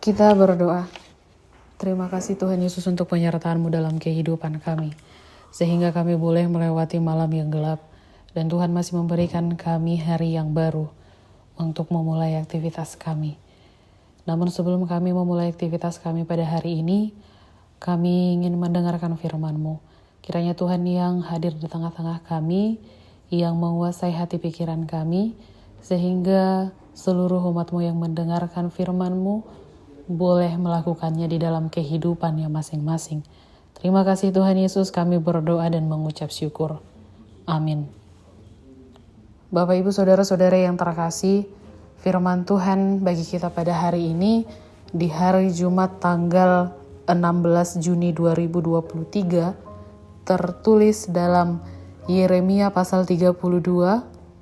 Kita berdoa. Terima kasih Tuhan Yesus untuk penyertaan-Mu dalam kehidupan kami, sehingga kami boleh melewati malam yang gelap, dan Tuhan masih memberikan kami hari yang baru untuk memulai aktivitas kami. Namun sebelum kami memulai aktivitas kami pada hari ini, kami ingin mendengarkan firman-Mu. Kiranya Tuhan yang hadir di tengah-tengah kami, yang menguasai hati pikiran kami, sehingga seluruh umat-Mu yang mendengarkan firman-Mu boleh melakukannya di dalam kehidupannya masing-masing. Terima kasih Tuhan Yesus, kami berdoa dan mengucap syukur. Amin. Bapak Ibu Saudara-saudara yang terkasih, firman Tuhan bagi kita pada hari ini di hari Jumat tanggal 16 Juni 2023 tertulis dalam Yeremia pasal 32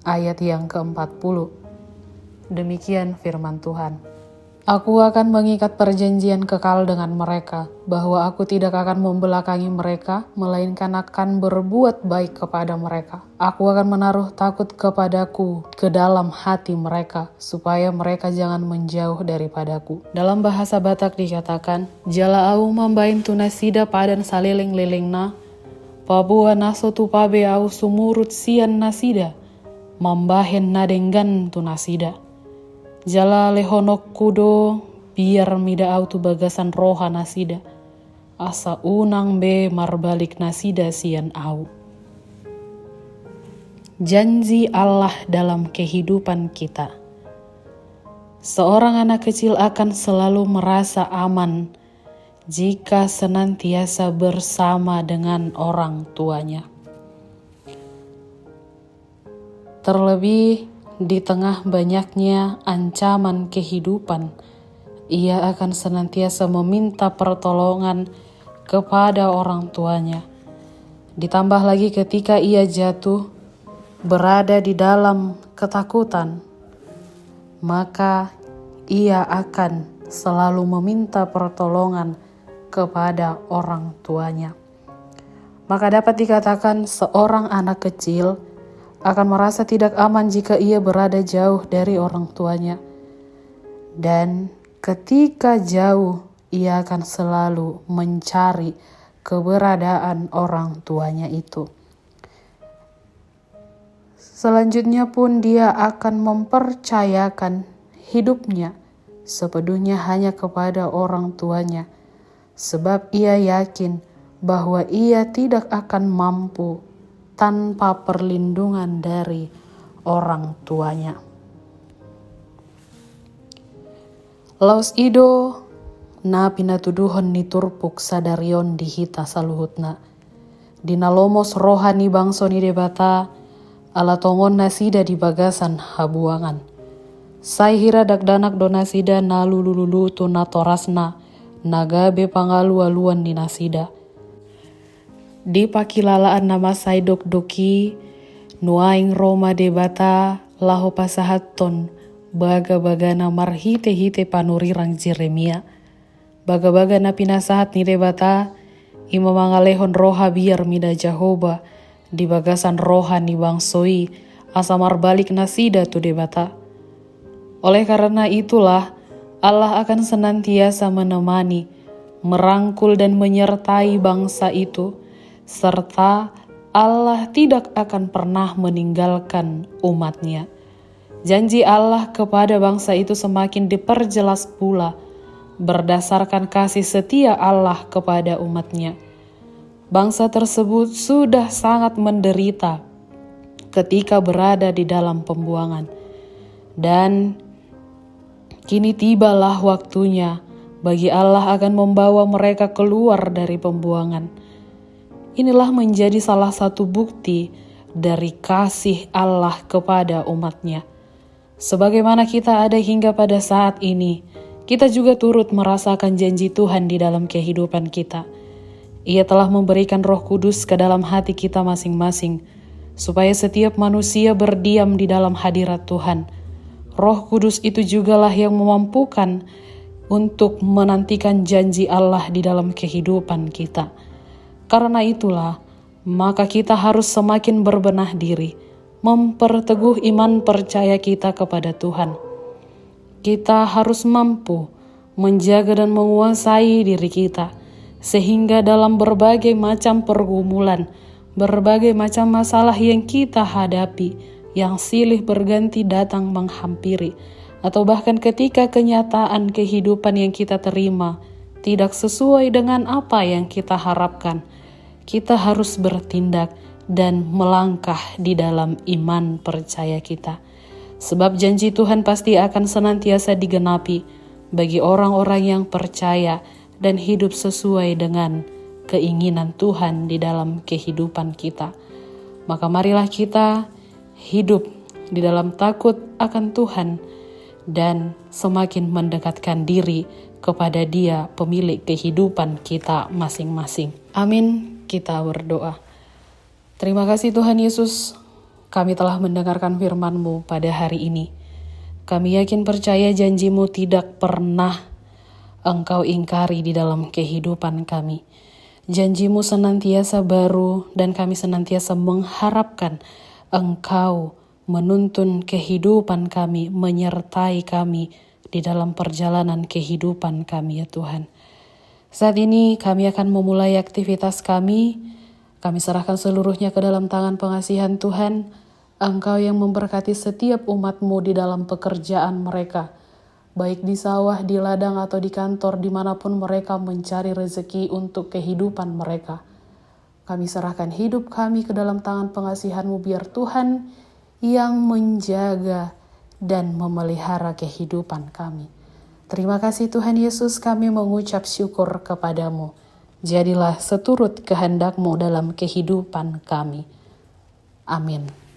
ayat yang ke-40. Demikian firman Tuhan. Aku akan mengikat perjanjian kekal dengan mereka, bahwa aku tidak akan membelakangi mereka, melainkan akan berbuat baik kepada mereka. Aku akan menaruh takut kepadaku ke dalam hati mereka, supaya mereka jangan menjauh daripadaku. Dalam bahasa Batak dikatakan, Jala au mambain tunasida padan saliling-lilingna, pabua naso tu pabe au sumurut sian nasida, mambahen nadenggan tunasida. Jala lehonok kudo biar mida autu bagasan roha nasida. Asa unang be marbalik nasida sian au. Janji Allah dalam kehidupan kita. Seorang anak kecil akan selalu merasa aman jika senantiasa bersama dengan orang tuanya. Terlebih di tengah banyaknya ancaman kehidupan, ia akan senantiasa meminta pertolongan kepada orang tuanya. Ditambah lagi ketika ia jatuh, berada di dalam ketakutan, maka ia akan selalu meminta pertolongan kepada orang tuanya. Maka dapat dikatakan seorang anak kecil akan merasa tidak aman jika ia berada jauh dari orang tuanya. Dan ketika jauh, ia akan selalu mencari keberadaan orang tuanya itu. Selanjutnya pun dia akan mempercayakan hidupnya sepenuhnya hanya kepada orang tuanya, sebab ia yakin bahwa ia tidak akan mampu tanpa perlindungan dari orang tuanya. Laus ido na pinatuduhon ni turpuk sadarion dihita saluhutna. Dinalomos rohani bangso ni debata ala tongon nasida di bagasan habuangan. Sai hira dakdanak donasida na lulululu tu na torasna nagabe pangalu-aluan di nasida. Di pakilalaan nama saidok doki nuaing Roma debata laho pasahaton baga-bagana marhite-hite panurirang Jeremia. Baga-bagana pinasahat ni debata ima mangalehon roha biar mida Jahoba di bagasan roha ni bangsoi asamar balik nasida tu debata. Oleh karena itulah Allah akan senantiasa menemani, merangkul dan menyertai bangsa itu, serta Allah tidak akan pernah meninggalkan umatnya. Janji Allah kepada bangsa itu semakin diperjelas pula berdasarkan kasih setia Allah kepada umatnya. Bangsa tersebut sudah sangat menderita ketika berada di dalam pembuangan. Dan kini tibalah waktunya bagi Allah akan membawa mereka keluar dari pembuangan. Inilah menjadi salah satu bukti dari kasih Allah kepada umatnya. Sebagaimana kita ada hingga pada saat ini, kita juga turut merasakan janji Tuhan di dalam kehidupan kita. Ia telah memberikan Roh Kudus ke dalam hati kita masing-masing, supaya setiap manusia berdiam di dalam hadirat Tuhan. Roh Kudus itu jugalah yang memampukan untuk menantikan janji Allah di dalam kehidupan kita. Karena itulah, maka kita harus semakin berbenah diri, memperteguh iman percaya kita kepada Tuhan. Kita harus mampu menjaga dan menguasai diri kita, sehingga dalam berbagai macam pergumulan, berbagai macam masalah yang kita hadapi, yang silih berganti datang menghampiri, atau bahkan ketika kenyataan kehidupan yang kita terima tidak sesuai dengan apa yang kita harapkan, kita harus bertindak dan melangkah di dalam iman percaya kita. Sebab janji Tuhan pasti akan senantiasa digenapi bagi orang-orang yang percaya dan hidup sesuai dengan keinginan Tuhan di dalam kehidupan kita. Maka marilah kita hidup di dalam takut akan Tuhan dan semakin mendekatkan diri kepada Dia, pemilik kehidupan kita masing-masing. Amin. Kita berdoa. Terima kasih Tuhan Yesus, kami telah mendengarkan firman-Mu pada hari ini. Kami yakin percaya janji-Mu tidak pernah Engkau ingkari di dalam kehidupan kami. Janji-Mu senantiasa baru dan kami senantiasa mengharapkan Engkau menuntun kehidupan kami, menyertai kami di dalam perjalanan kehidupan kami ya Tuhan. Saat ini kami akan memulai aktivitas kami. Kami serahkan seluruhnya ke dalam tangan pengasihan Tuhan. Engkau yang memberkati setiap umat-Mu di dalam pekerjaan mereka, baik di sawah, di ladang, atau di kantor, dimanapun mereka mencari rezeki untuk kehidupan mereka. Kami serahkan hidup kami ke dalam tangan pengasihan-Mu, biar Tuhan yang menjaga dan memelihara kehidupan kami. Terima kasih Tuhan Yesus, kami mengucap syukur kepadamu. Jadilah seturut kehendak-Mu dalam kehidupan kami. Amin.